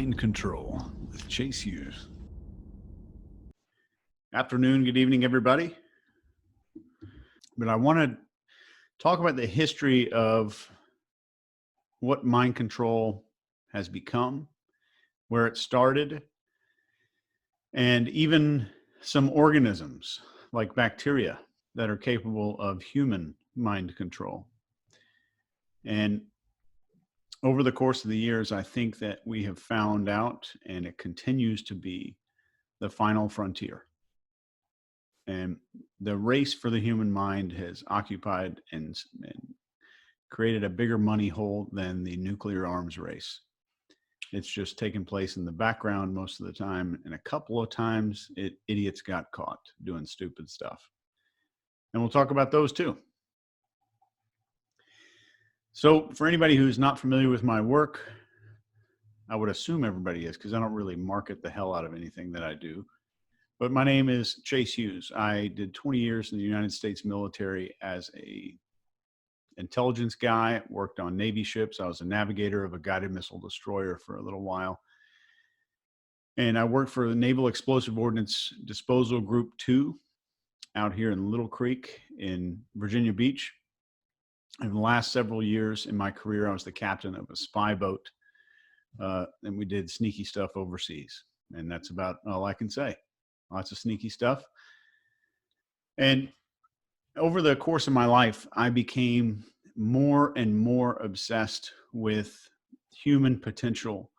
Mind Control with Chase Hughes. Afternoon, good evening, everybody. But I want to talk about the history of what mind control has become, where it started, and even some organisms like bacteria that are capable of human mind control. And over the course of the years, I think that we have found out, and it continues to be, the final frontier. And the race for the human mind has occupied and created a bigger money hole than the nuclear arms race. It's just taken place in the background most of the time, and a couple of times idiots got caught doing stupid stuff. And we'll talk about those too. So for anybody who's not familiar with my work, I would assume everybody is, because I don't really market the hell out of anything that I do. But my name is Chase Hughes. I did 20 years in the United States military as a intelligence guy, worked on Navy ships. I was a navigator of a guided missile destroyer for a little while. And I worked for the Naval Explosive Ordnance Disposal Group 2 out here in Little Creek in Virginia Beach. In the last several years in my career, I was the captain of a spy boat, and we did sneaky stuff overseas. And that's about all I can say. Lots of sneaky stuff. And over the course of my life, I became more and more obsessed with human potential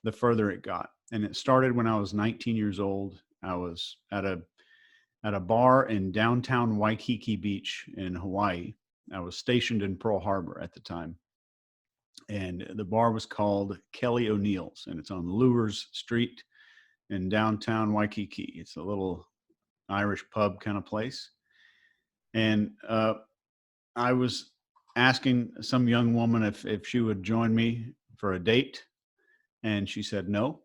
the further it got. And it started when I was 19 years old. I was at a bar in downtown Waikiki Beach in Hawaii. I was stationed in Pearl Harbor at the time. And the bar was called Kelly O'Neill's, and it's on Lures Street in downtown Waikiki. It's a little Irish pub kind of place. And I was asking some young woman if she would join me for a date, and she said no.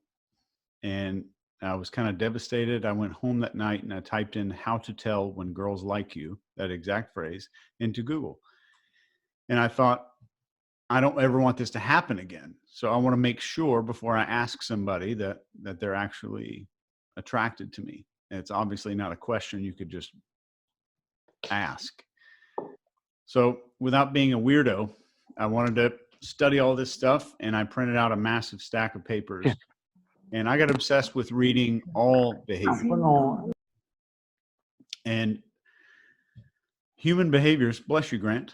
And I was kind of devastated. I went home that night and I typed in "how to tell when girls like you," that exact phrase, into Google. And I thought, I don't ever want this to happen again. So I want to make sure before I ask somebody that they're actually attracted to me. And it's obviously not a question you could just ask. So without being a weirdo, I wanted to study all this stuff, and I printed out a massive stack of papers. And I got obsessed with reading all behavior. And human behaviors, bless you, Grant,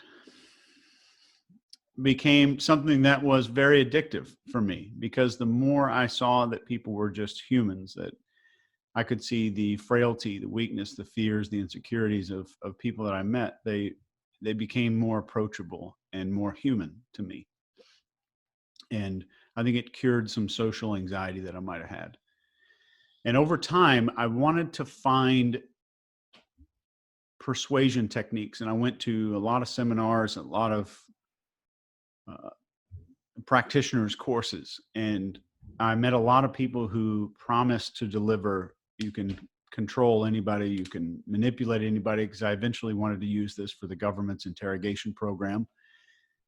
became something that was very addictive for me, because the more I saw that people were just humans, that I could see the frailty, the weakness, the fears, the insecurities of people that I met, they became more approachable and more human to me. And I think it cured some social anxiety that I might have had. And over time, I wanted to find persuasion techniques. And I went to a lot of seminars, a lot of practitioners' courses. And I met a lot of people who promised to deliver. You can control anybody, you can manipulate anybody, because I eventually wanted to use this for the government's interrogation program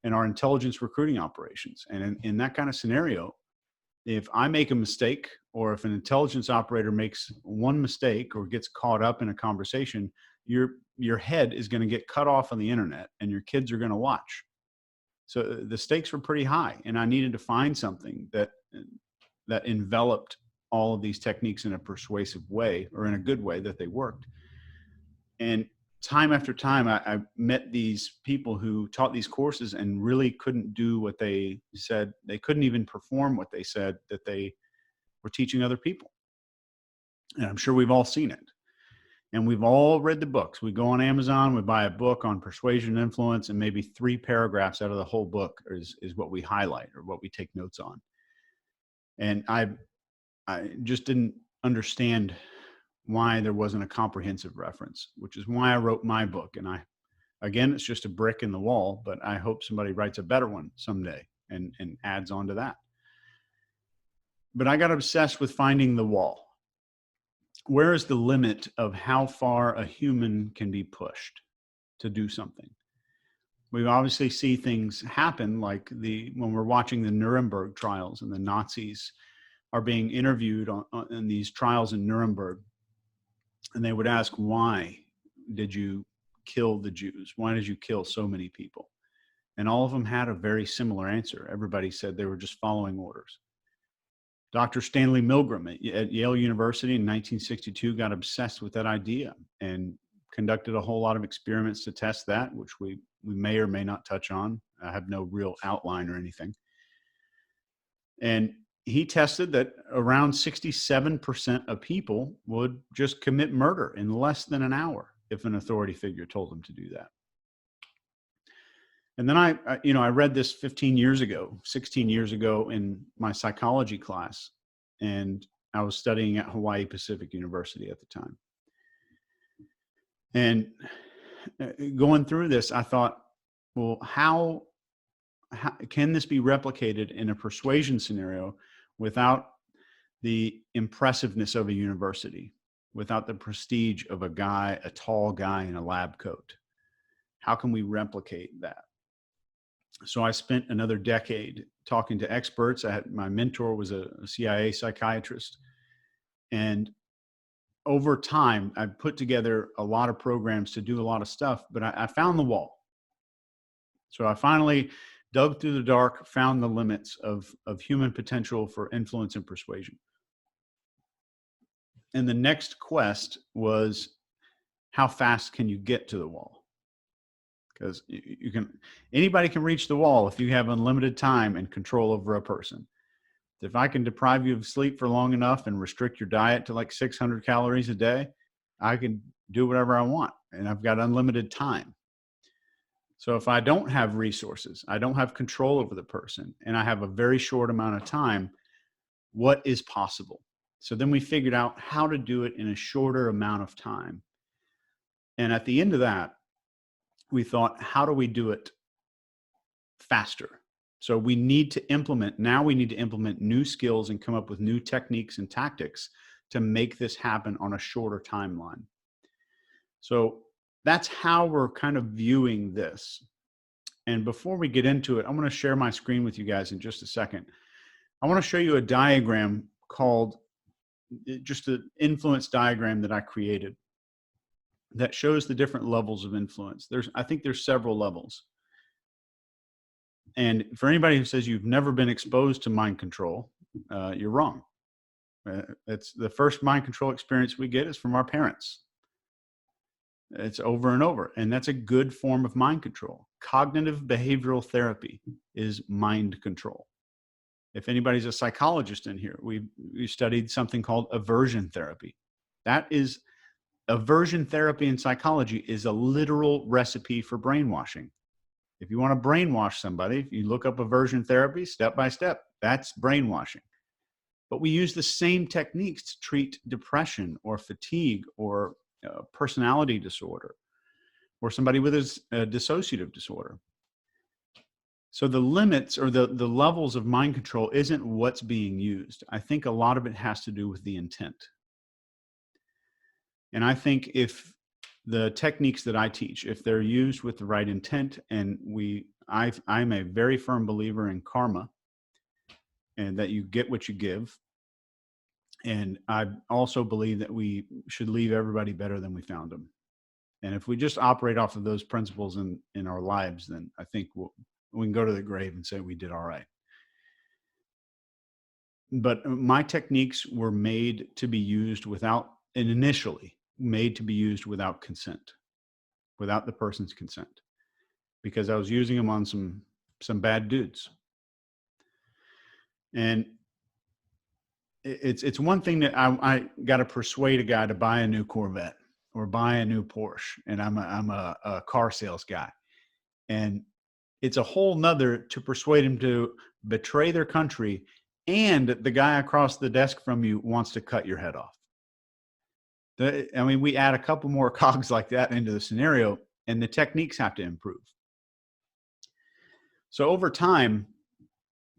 and our intelligence recruiting operations. And in that kind of scenario, if I make a mistake, or if an intelligence operator makes one mistake or gets caught up in a conversation, your head is going to get cut off on the internet and your kids are going to watch. So the stakes were pretty high, and I needed to find something that enveloped all of these techniques in a persuasive way, or in a good way, that they worked. And time after time, I met these people who taught these courses and really couldn't do what they said. They couldn't even perform what they said that they were teaching other people. And I'm sure we've all seen it. And we've all read the books. We go on Amazon, we buy a book on persuasion and influence, and maybe 3 paragraphs out of the whole book is what we highlight or what we take notes on. And I just didn't understand why there wasn't a comprehensive reference, which is why I wrote my book. And again, it's just a brick in the wall, but I hope somebody writes a better one someday and adds on to that. But I got obsessed with finding the wall. Where is the limit of how far a human can be pushed to do something? We obviously see things happen, like when we're watching the Nuremberg trials and the Nazis are being interviewed in these trials in Nuremberg, and they would ask, why did you kill the Jews? Why did you kill so many people? And all of them had a very similar answer. Everybody said they were just following orders. Dr. Stanley Milgram at Yale University in 1962 got obsessed with that idea and conducted a whole lot of experiments to test that, which we may or may not touch on. I have no real outline or anything. And he tested that around 67% of people would just commit murder in less than an hour if an authority figure told them to do that. And then I read this 16 years ago in my psychology class, and I was studying at Hawaii Pacific University at the time. And going through this, I thought, well, how can this be replicated in a persuasion scenario without the impressiveness of a university, without the prestige of a tall guy in a lab coat? How can we replicate that? So I spent another decade talking to experts. My mentor was a CIA psychiatrist. And over time, I put together a lot of programs to do a lot of stuff, but I found the wall. So I finally dug through the dark, found the limits of human potential for influence and persuasion. And the next quest was, how fast can you get to the wall? Because anybody can reach the wall if you have unlimited time and control over a person. If I can deprive you of sleep for long enough and restrict your diet to like 600 calories a day, I can do whatever I want, and I've got unlimited time. So if I don't have resources, I don't have control over the person, and I have a very short amount of time, what is possible? So then we figured out how to do it in a shorter amount of time. And at the end of that, we thought, how do we do it faster? So we need to implement new skills and come up with new techniques and tactics to make this happen on a shorter timeline. So that's how we're kind of viewing this. And before we get into it, I'm going to share my screen with you guys in just a second. I want to show you a diagram called just an influence diagram that I created that shows the different levels of influence. I think there's several levels. And for anybody who says you've never been exposed to mind control, you're wrong. It's the first mind control experience we get is from our parents. It's over and over. And that's a good form of mind control. Cognitive behavioral therapy is mind control. If anybody's a psychologist in here, we studied something called aversion therapy. Aversion therapy in psychology is a literal recipe for brainwashing. If you want to brainwash somebody, if you look up aversion therapy step by step, that's brainwashing. But we use the same techniques to treat depression or fatigue or personality disorder or somebody with a dissociative disorder. So the limits or the levels of mind control isn't what's being used. I think a lot of it has to do with the intent. And I think if the techniques that I teach, if they're used with the right intent, and I'm a very firm believer in karma and that you get what you give. And I also believe that we should leave everybody better than we found them. And if we just operate off of those principles in our lives, then I think we can go to the grave and say we did all right. But my techniques were made to be used initially made to be used without consent, without the person's consent, because I was using them on some bad dudes. And it's one thing that I got to persuade a guy to buy a new Corvette or buy a new Porsche, and I'm a car sales guy, and it's a whole nother to persuade him to betray their country, and the guy across the desk from you wants to cut your head off. We add a couple more cogs like that into the scenario, and the techniques have to improve. So over time,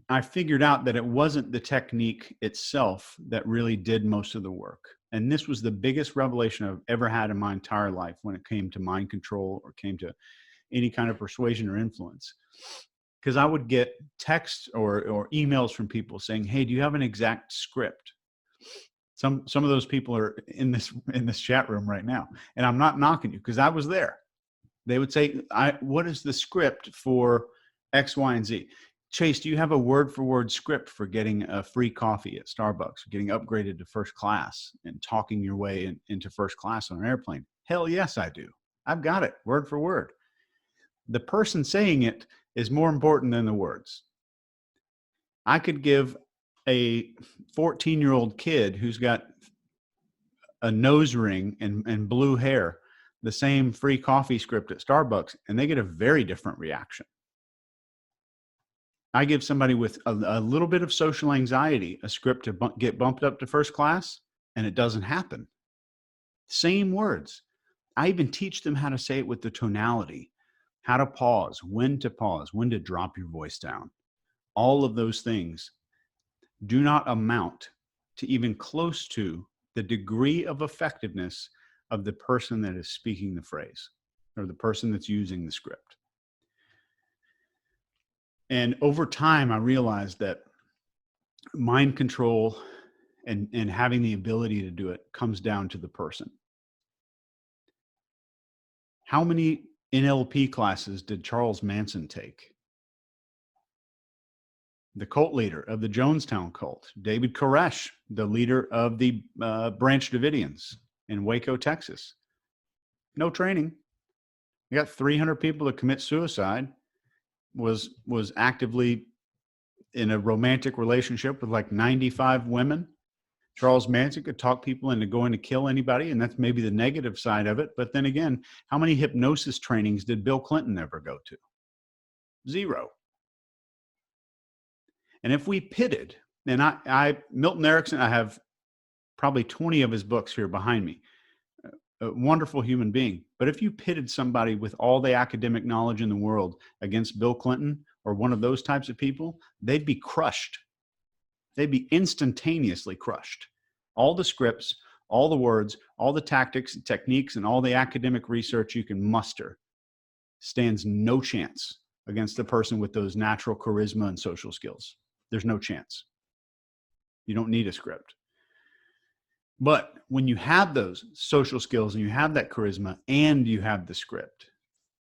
I figured out that it wasn't the technique itself that really did most of the work. And this was the biggest revelation I've ever had in my entire life when it came to mind control or came to any kind of persuasion or influence. because I would get texts or emails from people saying, "Hey, do you have an exact script?" Some of those people are in this chat room right now, and I'm not knocking you because I was there. They would say, "What is the script for X, Y, and Z?" Chase, do you have a word for word script for getting a free coffee at Starbucks, getting upgraded to first class and talking your way into first class on an airplane? Hell yes, I do. I've got it word for word. The person saying it is more important than the words. I could give a 14-year-old kid who's got a nose ring and blue hair the same free coffee script at Starbucks, and they get a very different reaction. I give somebody with a little bit of social anxiety a script to get bumped up to first class, and it doesn't happen. Same words. I even teach them how to say it with the tonality, how to pause, when to drop your voice down. All of those things do not amount to even close to the degree of effectiveness of the person that is speaking the phrase or the person that's using the script. And over time, I realized that mind control and having the ability to do it comes down to the person. How many NLP classes did Charles Manson take? The cult leader of the Jonestown cult, David Koresh, the leader of the Branch Davidians in Waco, Texas. No training. You got 300 people to commit suicide, was actively in a romantic relationship with like 95 women. Charles Manson could talk people into going to kill anybody, and that's maybe the negative side of it. But then again, how many hypnosis trainings did Bill Clinton ever go to? 0. And if we pitted, and Milton Erickson, I have probably 20 of his books here behind me, a wonderful human being. But if you pitted somebody with all the academic knowledge in the world against Bill Clinton or one of those types of people, they'd be crushed. They'd be instantaneously crushed. All the scripts, all the words, all the tactics and techniques, and all the academic research you can muster stands no chance against the person with those natural charisma and social skills. There's no chance. You don't need a script. But when you have those social skills and you have that charisma and you have the script,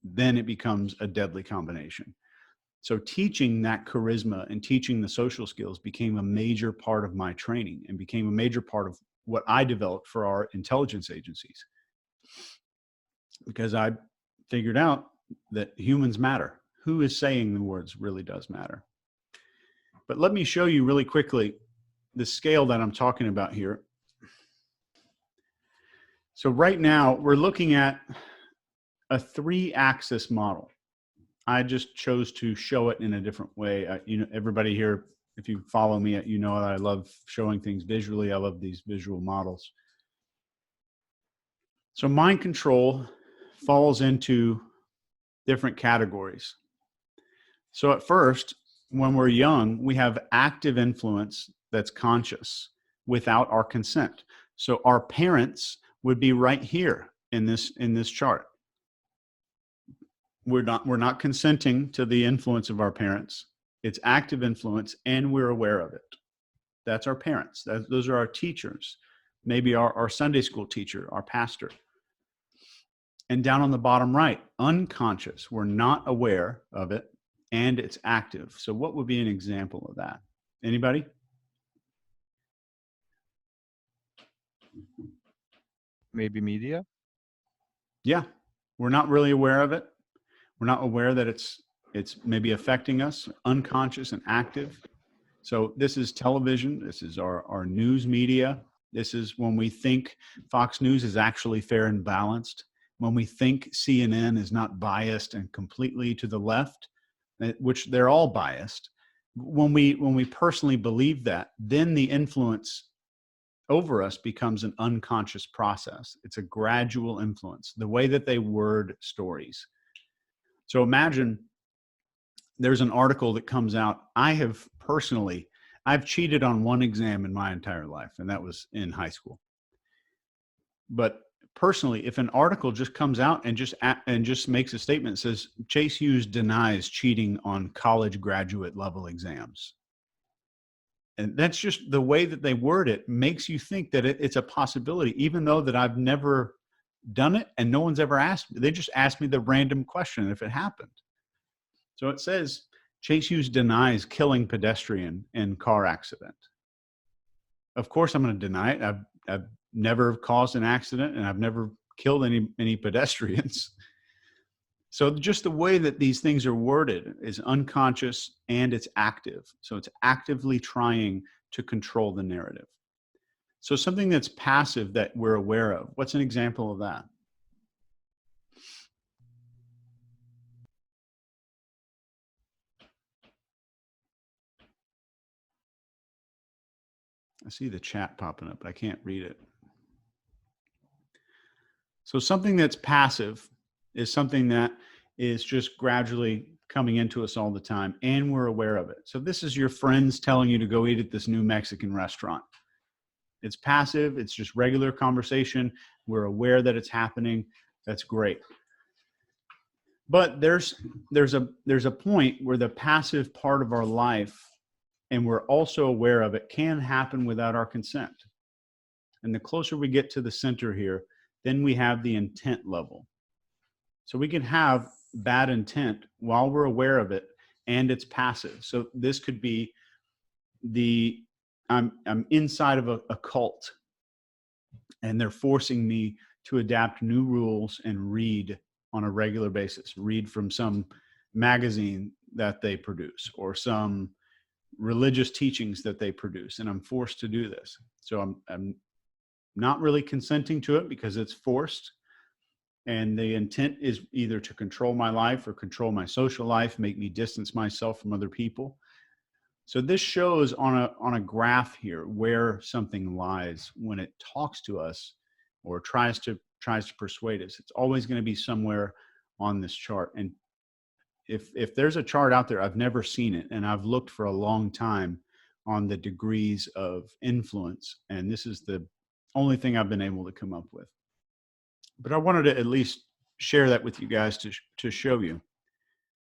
then it becomes a deadly combination. So teaching that charisma and teaching the social skills became a major part of my training and became a major part of what I developed for our intelligence agencies. Because I figured out that humans matter. Who is saying the words really does matter. But let me show you really quickly the scale that I'm talking about here. So right now we're looking at a 3-axis model. I just chose to show it in a different way. Everybody here, if you follow me, you know that I love showing things visually. I love these visual models. So mind control falls into different categories. So at first, when we're young, we have active influence that's conscious without our consent. So our parents would be right here in this chart. We're not consenting to the influence of our parents. It's active influence, and we're aware of it. That's our parents. Those are our teachers, maybe our Sunday school teacher, our pastor. And down on the bottom right, unconscious. We're not aware of it, and it's active. So what would be an example of that? Anybody? Maybe media? Yeah, we're not really aware of it. We're not aware that it's maybe affecting us, unconscious and active. So this is television. This is our news media. This is when we think Fox News is actually fair and balanced. When we think CNN is not biased and completely to the left, which they're all biased. When we personally believe that, then the influence over us becomes an unconscious process. It's a gradual influence, the way that they word stories. So imagine there's an article that comes out. I've cheated on one exam in my entire life, and that was in high school. But personally, if an article just comes out and just makes a statement that says Chase Hughes denies cheating on college graduate level exams, and that's just the way that they word it makes you think that it's a possibility, even though that I've never done it and no one's ever asked me. They just asked me the random question if it happened. So it says Chase Hughes denies killing pedestrian in car accident. Of course, I'm going to deny it. I've never caused an accident, and I've never killed any pedestrians. So just the way that these things are worded is unconscious and it's active. So it's actively trying to control the narrative. So something that's passive that we're aware of. What's an example of that? I see the chat popping up, but I can't read it. So something that's passive is something that is just gradually coming into us all the time, and we're aware of it. So this is your friends telling you to go eat at this new Mexican restaurant. It's passive. It's just regular conversation. We're aware that it's happening. That's great. But there's a point where the passive part of our life, and we're also aware of it, can happen without our consent. And the closer we get to the center here, then we have the intent level. So we can have bad intent while we're aware of it, and it's passive. So this could be I'm inside of a cult, and they're forcing me to adapt new rules and read on a regular basis, read from some magazine that they produce or some religious teachings that they produce, and I'm forced to do this. So I'm not really consenting to it because it's forced. And the intent is either to control my life or control my social life, make me distance myself from other people. So this shows on a graph here where something lies when it talks to us or tries to persuade us. It's always going to be somewhere on this chart. And if there's a chart out there, I've never seen it, and I've looked for a long time on the degrees of influence, and this is the only thing I've been able to come up with. But I wanted to at least share that with you guys to show you.